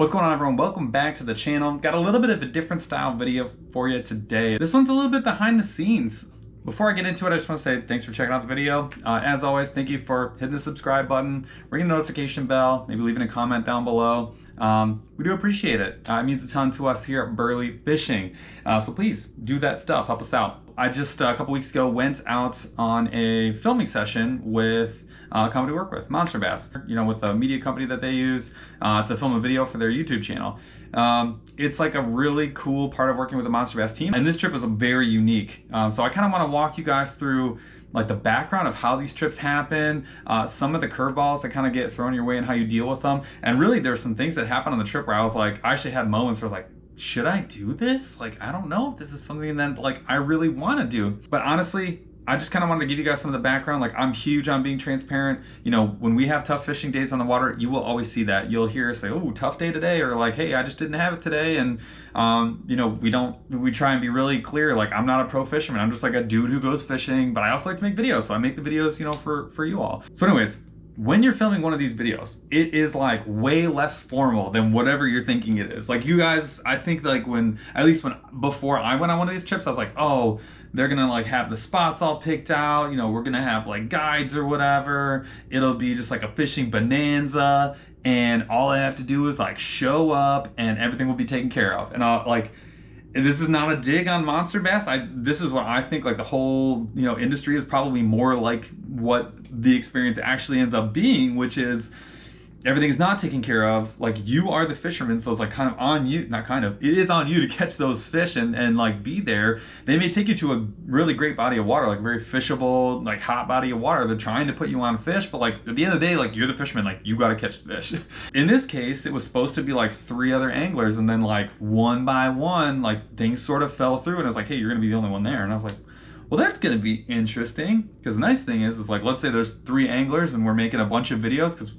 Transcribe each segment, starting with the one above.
What's going on, everyone? Welcome back to the channel. Got a little bit of a different style video for you today. This one's a little bit behind the scenes. Before I get into it, I just want to say thanks for checking out the video. As always, thank you for hitting the subscribe button, ringing the notification bell, maybe leaving a comment down below. We do appreciate it. It means a ton to us here at BurlyFishing. So please do that stuff, help us out. I just a couple weeks ago went out on a filming session with a company we work with, Monsterbass, with a media company that they use to film a video for their YouTube channel. It's like a really cool part of working with the Monsterbass team, and this trip was very unique. So I kind of want to walk you guys through like the background of how these trips happen, some of the curveballs that kind of get thrown your way and how you deal with them. And really there's some things that happened on the trip where I was like, I actually had moments where I was like, should I do this? Like, I don't know if this is something that like I really want to do. But honestly, I just kind of wanted to give you guys some of the background. Like, I'm huge on being transparent. When we have tough fishing days on the water, you will always see that. You'll hear us say, oh, tough day today, or like, hey, I just didn't have it today. And, we try and be really clear. Like, I'm not a pro fisherman. I'm just like a dude who goes fishing, but I also like to make videos. So I make the videos, for you all. So anyways, when you're filming one of these videos, it is like way less formal than whatever you're thinking it is. Like, you guys, I think like before I went on one of these trips, I was like, oh, they're gonna like have the spots all picked out, we're gonna have like guides or whatever. It'll be just like a fishing bonanza, and all I have to do is like show up and everything will be taken care of. And this is not a dig on Monsterbass. This is what I think like the whole industry is probably more like what the experience actually ends up being, which is everything is not taken care of. Like, you are the fisherman, so it's like kind of on you, it is on you to catch those fish and like be there. They may take you to a really great body of water, like very fishable, like hot body of water. They're trying to put you on fish, but like at the end of the day, like you're the fisherman, like you got to catch the fish. In this case, it was supposed to be like 3 other anglers, and then like one by one, like things sort of fell through, and I was like, hey, you're gonna be the only one there. And I was like, well, that's gonna be interesting, because the nice thing is like, let's say there's 3 anglers and we're making a bunch of videos, because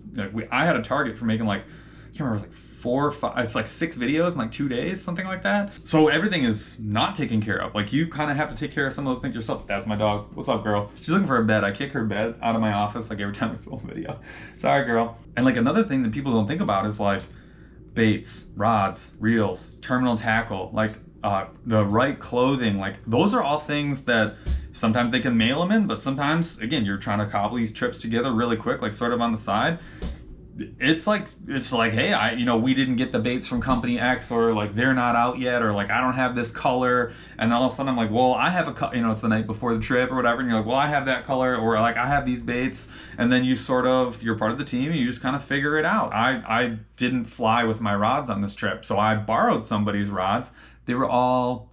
I had a target for making like, I can't remember, it was like 4 or 5, it's like 6 videos in like 2 days, something like that. So everything is not taken care of. Like, you kind of have to take care of some of those things yourself. That's my dog. What's up, girl? She's looking for a bed. I kick her bed out of my office like every time we film a video. Sorry, girl. And like another thing that people don't think about is like baits, rods, reels, terminal tackle, like the right clothing. Like, those are all things that sometimes they can mail them in, but sometimes, again, you're trying to cobble these trips together really quick, like sort of on the side. It's like, hey, we didn't get the baits from company X, or like they're not out yet, or like I don't have this color, and all of a sudden I'm like, well, I have it's the night before the trip or whatever, and you're like, well, I have that color, or like I have these baits, and then you're part of the team and you just kind of figure it out. I didn't fly with my rods on this trip, so I borrowed somebody's rods. They were all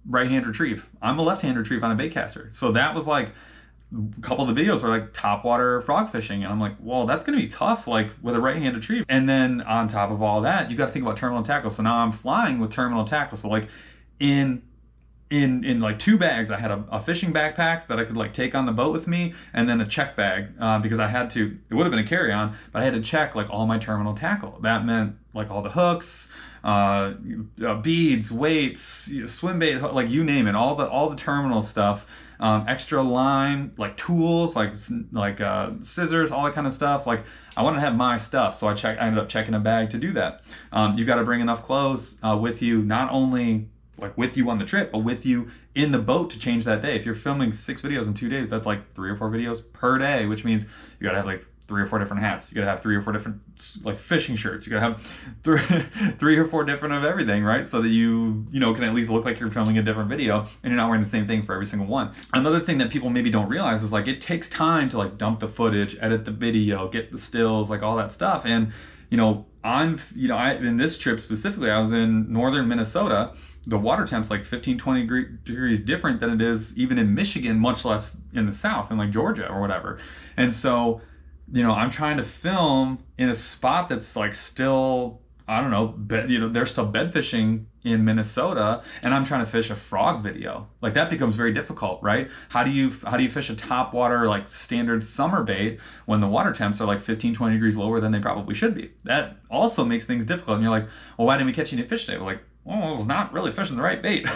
right-hand retrieve. I'm a left-hand retrieve on a bait caster, so that was like a couple of the videos were like top water frog fishing, and I'm like, well, that's gonna be tough, like with a right-hand retrieve. And then on top of all that, you got to think about terminal tackle. So now I'm flying with terminal tackle. So like in like 2 bags, I had a fishing backpack that I could like take on the boat with me, and then a check bag, because I had to, it would have been a carry-on, but I had to check like all my terminal tackle. That meant like all the hooks, beads, weights, swim bait, like you name it, all the terminal stuff, extra line, like tools, like scissors, all that kind of stuff. Like, I want to have my stuff, so I ended up checking a bag to do that. You got to bring enough clothes with you, not only like with you on the trip, but with you in the boat to change that day. If you're filming 6 videos in 2 days, that's like 3 or 4 videos per day, which means you gotta have like 3 or 4 different hats. You gotta have 3 or 4 different like fishing shirts. You gotta have 3 or 4 different of everything, right? So that you can at least look like you're filming a different video, and you're not wearing the same thing for every single one. Another thing that people maybe don't realize is like, it takes time to like dump the footage, edit the video, get the stills, like all that stuff. And in this trip specifically, I was in northern Minnesota. The water temp's like 15-20 degrees different than it is even in Michigan, much less in the south, in like Georgia or whatever. And so, I'm trying to film in a spot that's like still, I don't know, they're still bed fishing in Minnesota, and I'm trying to fish a frog video. Like, that becomes very difficult, right? How do you fish a top water, like standard summer bait, when the water temps are like 15-20 degrees lower than they probably should be? That also makes things difficult. And you're like, well, why didn't we catch any fish today? Well, like, well, it's not really fishing the right bait.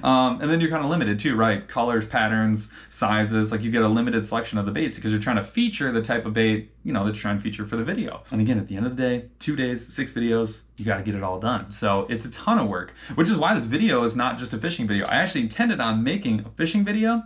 And then you're kind of limited too, right? Colors, patterns, sizes, like you get a limited selection of the baits because you're trying to feature the type of bait, that you're trying to feature for the video. And again, at the end of the day, 2 days, 6 videos, you got to get it all done. So it's a ton of work, which is why this video is not just a fishing video. I actually intended on making a fishing video.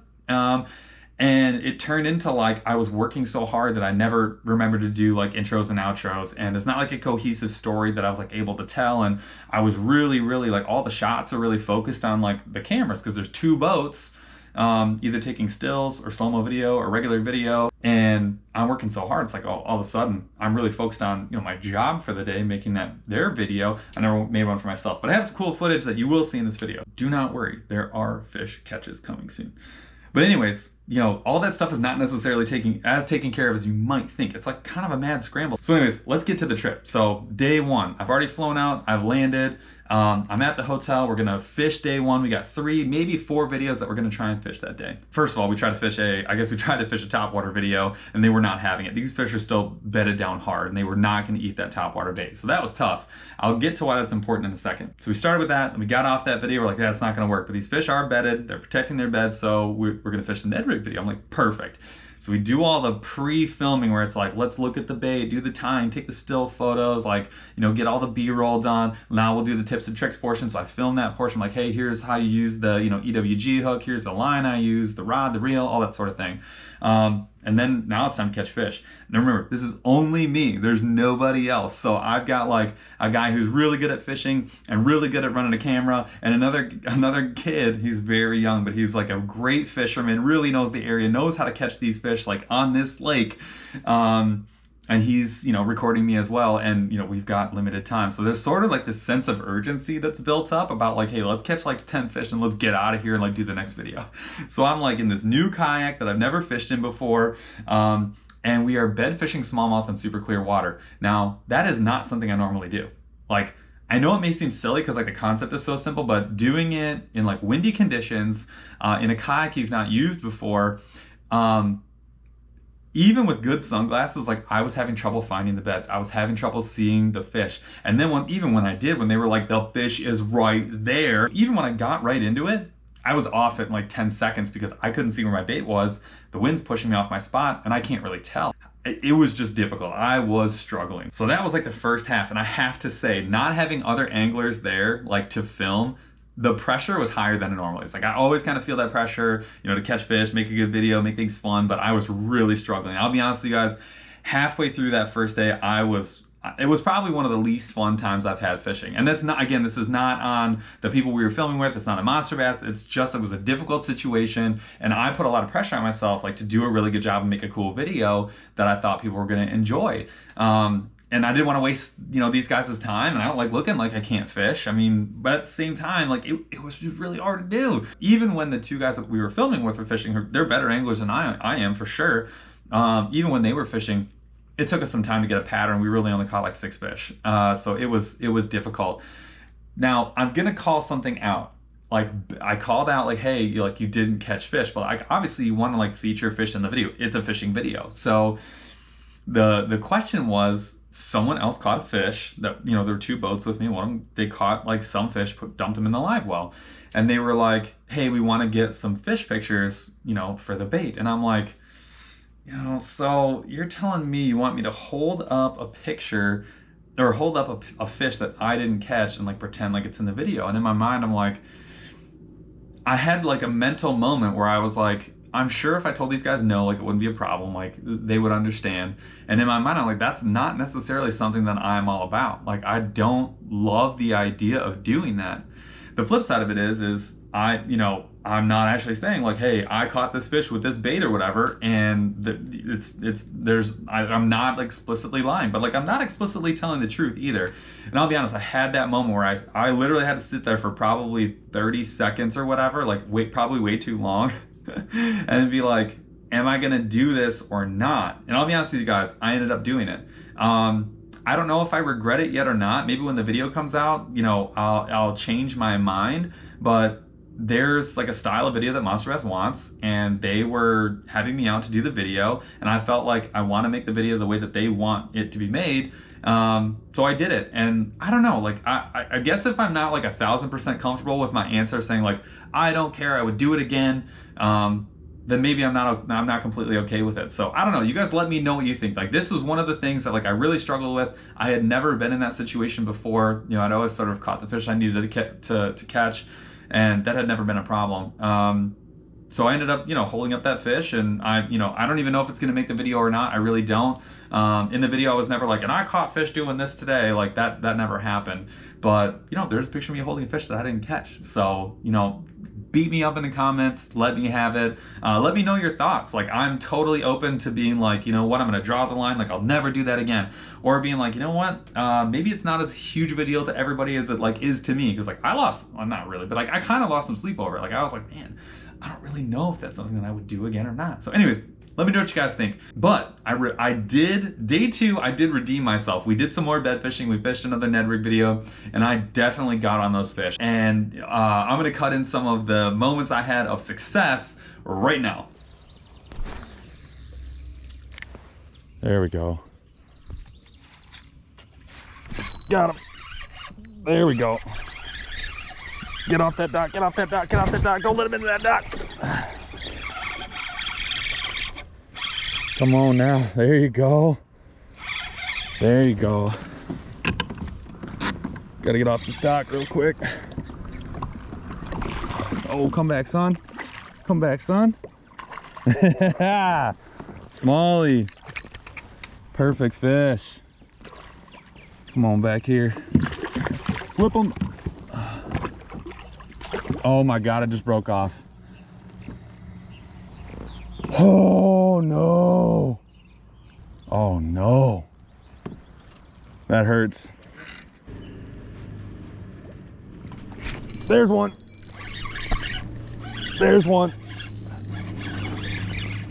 And it turned into like I was working so hard that I never remembered to do like intros and outros, and it's not like a cohesive story that I was like able to tell. And I was really like all the shots are really focused on like the cameras because there's 2 boats, either taking stills or slow-mo video or regular video, and I'm working so hard. It's like all of a sudden I'm really focused on my job for the day, making their video. I never made one for myself, but I have some cool footage that you will see in this video. Do not worry, there are fish catches coming soon. But anyways, all that stuff is not necessarily taken care of as you might think. It's like kind of a mad scramble. So anyways, let's get to the trip. So day 1, I've already flown out, I've landed, I'm at the hotel, we're gonna fish day 1. We got 3, maybe 4 videos that we're gonna try and fish that day. First of all, we tried to fish a topwater video, and they were not having it. These fish are still bedded down hard, and they were not gonna eat that topwater bait. So that was tough. I'll get to why that's important in a second. So we started with that, and we got off that video, we're like, that's not gonna work, but these fish are bedded, they're protecting their beds, so we're gonna fish the Ned rig video. I'm like, perfect. So we do all the pre-filming where it's like, let's look at the bait, do the time, take the still photos, like, get all the B-roll done. Now we'll do the tips and tricks portion. So I filmed that portion, like, hey, here's how you use the, EWG hook, here's the line I use, the rod, the reel, all that sort of thing. And then now it's time to catch fish. Now remember, this is only me. There's nobody else. So I've got like a guy who's really good at fishing and really good at running a camera, and another kid, he's very young, but he's like a great fisherman, really knows the area, knows how to catch these fish like on this lake. And he's, recording me as well. And, we've got limited time. So there's sort of like this sense of urgency that's built up about like, hey, let's catch like 10 fish and let's get out of here and like do the next video. So I'm like in this new kayak that I've never fished in before. And we are bed fishing smallmouth in super clear water. Now, that is not something I normally do. Like, I know it may seem silly because like the concept is so simple, but doing it in like windy conditions, in a kayak you've not used before, even with good sunglasses, like I was having trouble finding the beds. I was having trouble seeing the fish. And then when they were like, the fish is right there, even when I got right into it, I was off at like 10 seconds because I couldn't see where my bait was. The wind's pushing me off my spot and I can't really tell. It was just difficult. I was struggling. So that was like the first half. And I have to say, not having other anglers there, like to film, the pressure was higher than it normally is. Like I always kind of feel that pressure, to catch fish, make a good video, make things fun, but I was really struggling. I'll be honest with you guys, halfway through that first day, it was probably one of the least fun times I've had fishing. And that's not, again, this is not on the people we were filming with, it's not a Monsterbass, it's just, it was a difficult situation, and I put a lot of pressure on myself, like to do a really good job and make a cool video that I thought people were gonna enjoy. And I didn't want to waste, these guys' time, and I don't like looking like I can't fish. I mean, but at the same time, like it was just really hard to do. Even when the 2 guys that we were filming with were fishing, they're better anglers than I am for sure. Even when they were fishing, it took us some time to get a pattern. We really only caught like 6 fish. So it was difficult. Now I'm gonna call something out. Like I called out like, hey, you didn't catch fish, but like obviously you want to like feature fish in the video. It's a fishing video. So the question was, someone else caught a fish that, there were 2 boats with me. One of them, they caught like some fish, dumped them in the live well. And they were like, hey, we want to get some fish pictures, for the bait. And I'm like, so you're telling me you want me to hold up a picture or hold up a fish that I didn't catch and like pretend like it's in the video. And in my mind, I'm like, I had like a mental moment where I was like, I'm sure if I told these guys no, like it wouldn't be a problem, like they would understand. And in my mind, I'm like, that's not necessarily something that I'm all about. Like I don't love the idea of doing that. The flip side of it is I'm not actually saying like, hey, I caught this fish with this bait or whatever, and I'm not explicitly lying, but like I'm not explicitly telling the truth either. And I'll be honest, I had that moment where I literally had to sit there for probably 30 seconds or whatever, like probably way too long. And be like, am I gonna do this or not? And I'll be honest with you guys, I ended up doing it. I don't know if I regret it yet or not. Maybe when the video comes out, I'll change my mind, but there's like a style of video that Monsterbass wants, and they were having me out to do the video, and I felt like I want to make the video the way that they want it to be made. So I did it, and I don't know, like I guess if I'm not like 1,000% comfortable with my answer saying like I don't care, I would do it again, then maybe I'm not completely okay with it. So I don't know. You guys let me know what you think. Like, this was one of the things that like I really struggled with. I had never been in that situation before. You know, I'd always sort of caught the fish I needed to catch, and that had never been a problem. So I ended up, you know, holding up that fish, and I don't even know if it's gonna make the video or not. I really don't. In the video, I was never like, and I caught fish doing this today. Like that never happened. But you know, there's a picture of me holding a fish that I didn't catch. So you know, beat me up in the comments. Let me have it. Let me know your thoughts. Like, I'm totally open to being like, you know what, I'm gonna draw the line. Like, I'll never do that again. Or being like, you know what, maybe it's not as huge of a deal to everybody as it like is to me. Because like I lost, well, not really, but like I kind of lost some sleep over it. Like I was like, man, I don't really know if that's something that I would do again or not. So anyways, let me know what you guys think. But I did, day 2, I did redeem myself. We did some more bed fishing. We fished another Ned rig video, and I definitely got on those fish. And I'm gonna cut in some of the moments I had of success right now. There we go. Got him. There we go. Get off that dock, get off that dock, get off that dock. Don't let him into that dock. Come on now, there you go. There you go. Gotta get off this dock real quick. Oh, come back, son. Come back, son. Smallie. Perfect fish. Come on back here. Flip him. Oh my God, it just broke off. Oh no. Oh no. That hurts. There's one. There's one.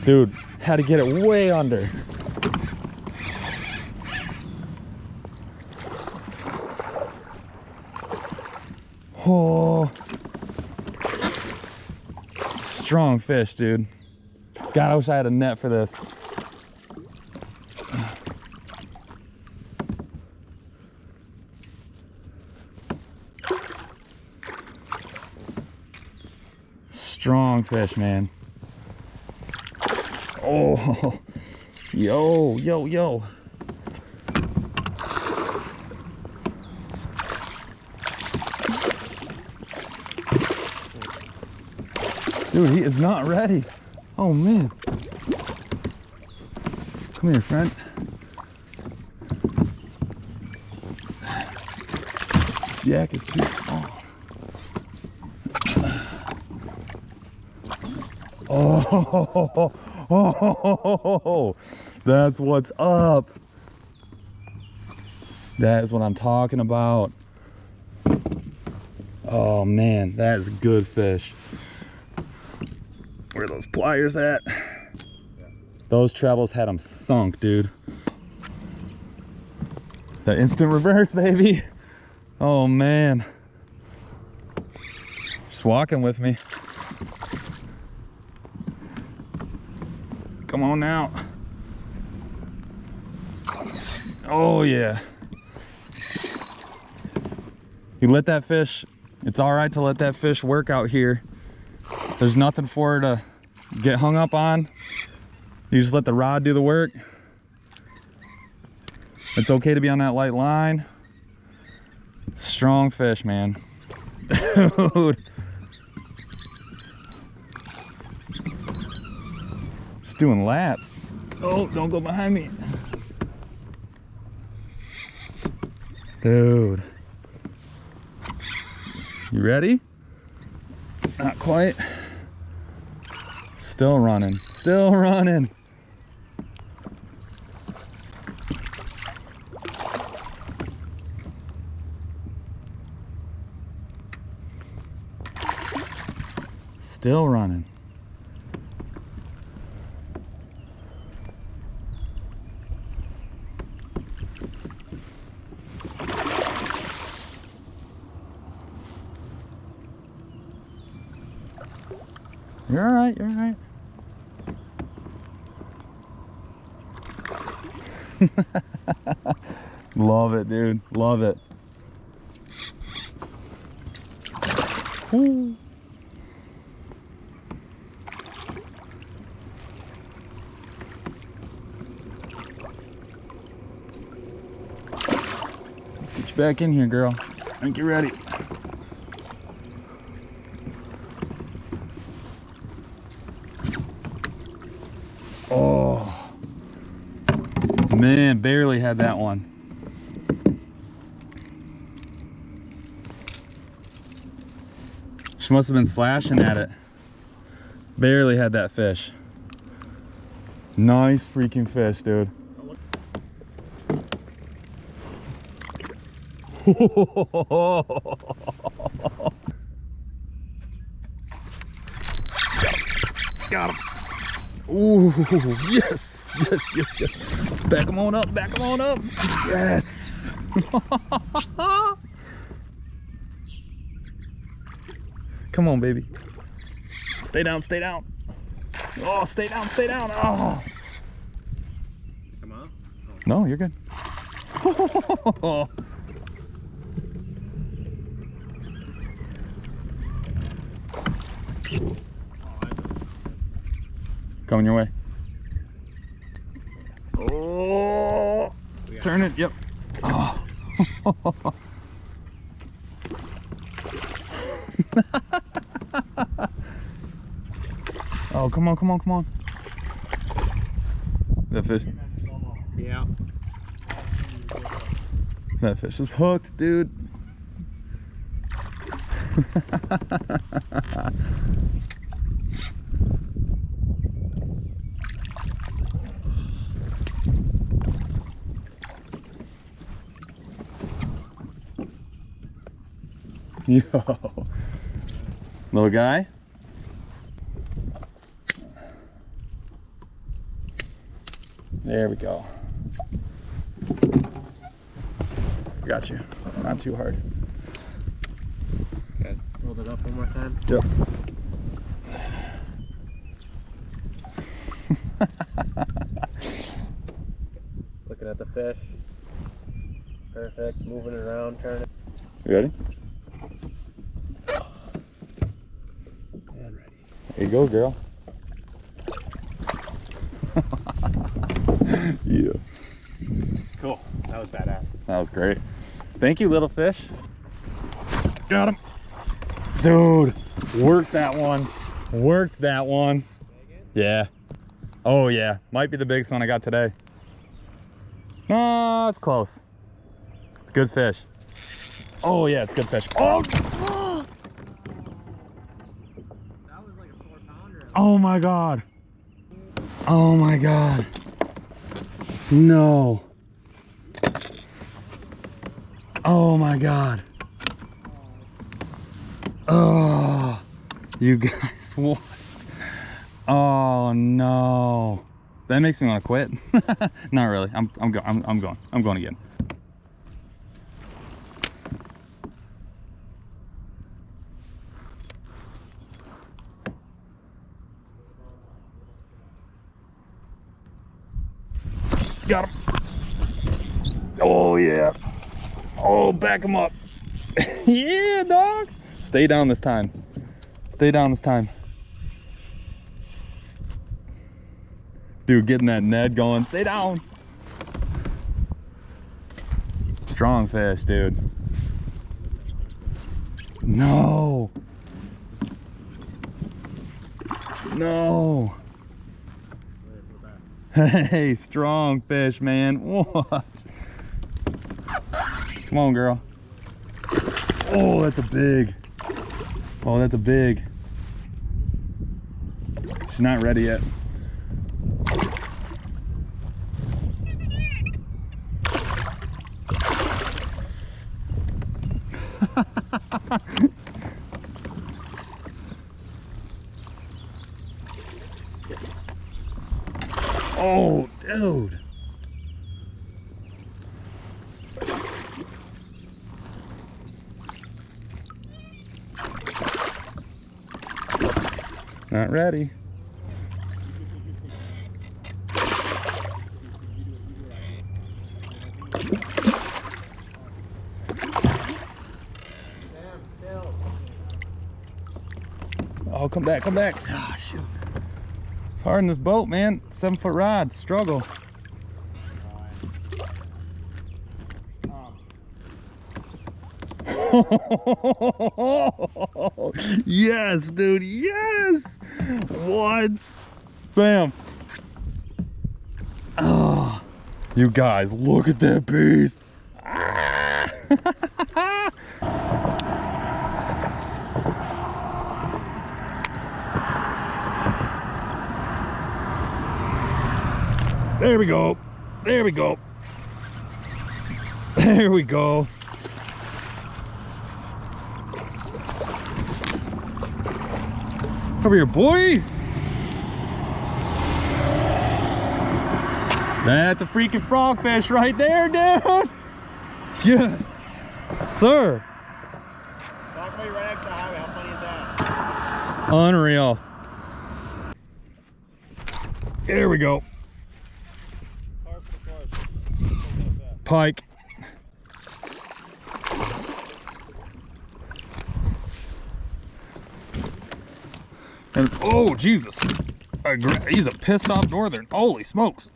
Dude, had to get it way under. Oh. Strong fish, dude. God, I wish I had a net for this. Strong fish, man. Oh, yo, yo, yo. Dude, he is not ready. Oh man. Come here, friend. This yak is too small. Oh, that's what's up. That is what I'm talking about. Oh man, that is a good fish. Where are those pliers at? Those trebles had them sunk, dude. The instant reverse, baby. Oh man. Just walking with me. Come on now. Oh yeah. You let that fish, it's all right to let that fish work out here. There's nothing for her to get hung up on. You just let the rod do the work. It's okay to be on that light line. Strong fish, man. Dude. Just doing laps. Oh, don't go behind me. Dude. You ready? Not quite. Still running. Still running. Still running. You're all right, you're all right. Love it, dude. Love it. Woo. Let's get you back in here, girl. I think you're ready. Oh, man, barely had that one. She must have been slashing at it. Barely had that fish. Nice freaking fish, dude. Got him. Ooh, yes, yes, yes, yes. Back him on up, back him on up. Yes. Come on, baby. Stay down, stay down. Oh, stay down, stay down. Oh. Come on. Oh. No, you're good. Coming your way. Oh, turn it. Yep. Oh. Oh, come on, come on, come on. That fish. Yeah. That fish is hooked, dude. Yo, little guy. There we go. Got you. Not too hard. Okay. Hold it up one more time. Yep. Looking at the fish. Perfect. Moving it around, turning. You ready? And ready. There you go, girl. Yeah. Cool. That was badass. That was great. Thank you, little fish. Got him. Dude, worked that one. Worked that one. Yeah. Oh, yeah. Might be the biggest one I got today. Oh, it's close. It's good fish. Oh, yeah, it's good fish. Oh! That was like a 4-pounder. Oh, my God. Oh, my God. No. Oh my God. Oh, you guys, what? Oh no. That makes me want to quit. Not really. I'm going again. Got him. Oh yeah. Oh, back him up. Yeah, dog. Stay down this time. Stay down this time. Dude, getting that Ned going. Stay down. Strong fish, dude. No. No. Hey, strong fish, man. What? Come on, girl. Oh, that's a big. Oh, that's a big. She's not ready yet. Oh, dude. Not ready. Oh, come back, come back. Ah, shoot. It's hard in this boat, man. 7-foot rod, struggle. Yes, dude, yes. What? Sam. Oh, you guys, look at that beast. Ah. There we go. There we go. There we go. Over here, boy. That's a freaking frogfish right there, dude. Yeah, sir. Walkway right next to the highway. How funny is that? Unreal. There we go. Pike. And oh Jesus, he's a pissed off northern. Holy smokes.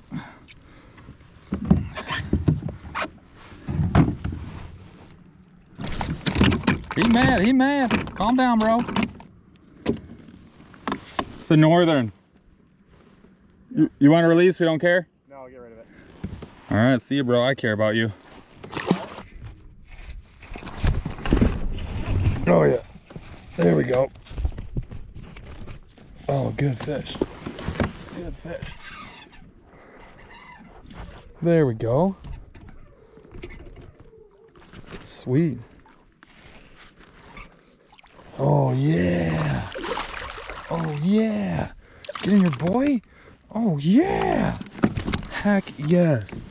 He's mad, he's mad. Calm down, bro. It's a northern. You want to release? We don't care? No, I'll get rid of it. All right, see you, bro. I care about you. Oh yeah, there we go. Oh, good fish. Good fish. There we go. Sweet. Oh yeah. Oh yeah. Get in here, boy. Oh yeah. Heck yes.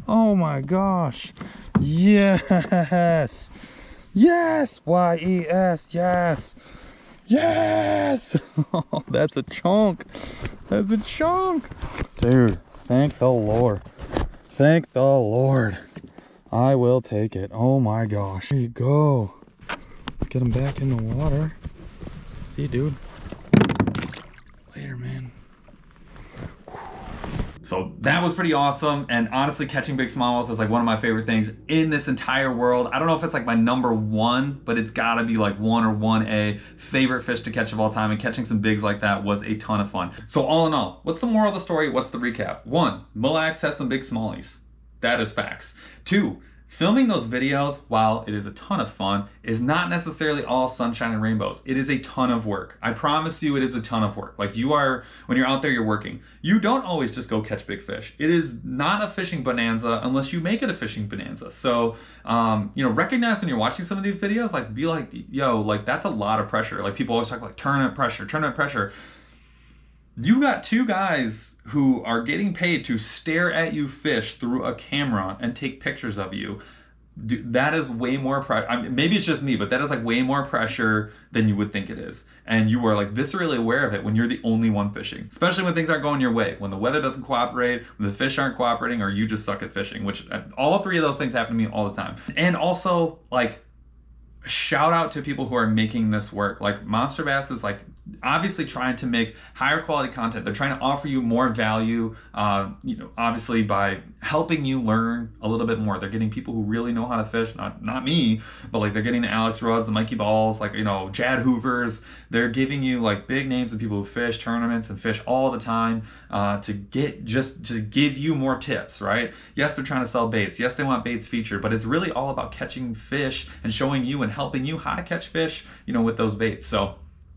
Oh my gosh. Yes. Yes. Y-E-S. Yes. Yes. Oh, that's a chunk. That's a chunk. Dude, thank the Lord. Thank the Lord. I will take it. Oh my gosh. There you go. Let's get him back in the water. See you, dude. Later, man. So that was pretty awesome, and honestly catching big smallmouth is like one of my favorite things in this entire world. I don't know if it's like my #1, but it's gotta be like 1 or 1A favorite fish to catch of all time, and catching some bigs like that was a ton of fun. So all in all, what's the moral of the story? What's the recap? 1, Mille Lacs has some big smallies. That is facts. 2, filming those videos, while it is a ton of fun, is not necessarily all sunshine and rainbows. It is a ton of work. I promise you it is a ton of work. Like when you're out there, you're working. You don't always just go catch big fish. It is not a fishing bonanza unless you make it a fishing bonanza. So, recognize when you're watching some of these videos, like be like, yo, like that's a lot of pressure. Like people always talk like tournament pressure. You got 2 guys who are getting paid to stare at you fish through a camera and take pictures of you. That is way more pressure. I mean, maybe it's just me, but that is like way more pressure than you would think it is. And you are like viscerally aware of it when you're the only one fishing, especially when things aren't going your way, when the weather doesn't cooperate, when the fish aren't cooperating, or you just suck at fishing, which all 3 of those things happen to me all the time. And also, like, shout out to people who are making this work. Like Monsterbass is like obviously trying to make higher quality content. They're trying to offer you more value, obviously by helping you learn a little bit more. They're getting people who really know how to fish, not me, but like they're getting the Alex Rudds, the Mikey Balls, like, Jad Hoovers. They're giving you like big names of people who fish tournaments and fish all the time to give you more tips, right? Yes, they're trying to sell baits. Yes, they want baits featured, but it's really all about catching fish and showing you and helping you how to catch fish, with those baits. So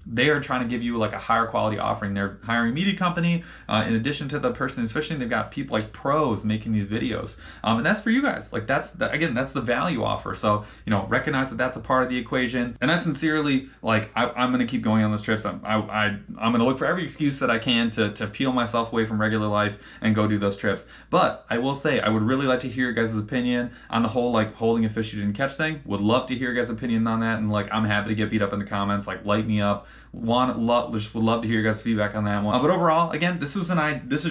they are trying to give you like a higher quality offering. They're hiring a media company. In addition to the person who's fishing, they've got people like pros making these videos. And that's for you guys. Like that's the value offer. So, recognize that that's a part of the equation. And I sincerely, like, I'm going to keep going on those trips. I'm going to look for every excuse that I can to peel myself away from regular life and go do those trips. But I will say, I would really like to hear your guys' opinion on the whole, like, holding a fish you didn't catch thing. Would love to hear your guys' opinion on that. And like, I'm happy to get beat up in the comments, like light me up. Would love to hear your guys' feedback on that one. But overall, again, this is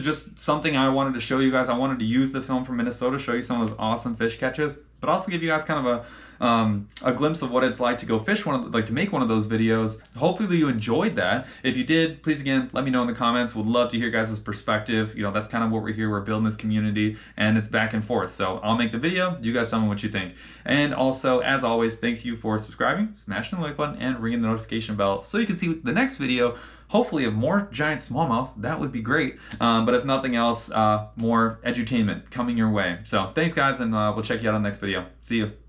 just something I wanted to show you guys. I wanted to use the film from Minnesota, show you some of those awesome fish catches, but also give you guys kind of a glimpse of what it's like to go fish to make one of those videos. Hopefully you enjoyed that. If you did, please again, let me know in the comments. Would love to hear guys' perspective. You know, that's kind of what we're here. We're building this community and it's back and forth. So I'll make the video. You guys tell me what you think. And also, as always, thank you for subscribing, smashing the like button, and ringing the notification bell so you can see the next video, hopefully of more giant smallmouth. That would be great. But if nothing else, more edutainment coming your way. So thanks guys, and we'll check you out on the next video. See you.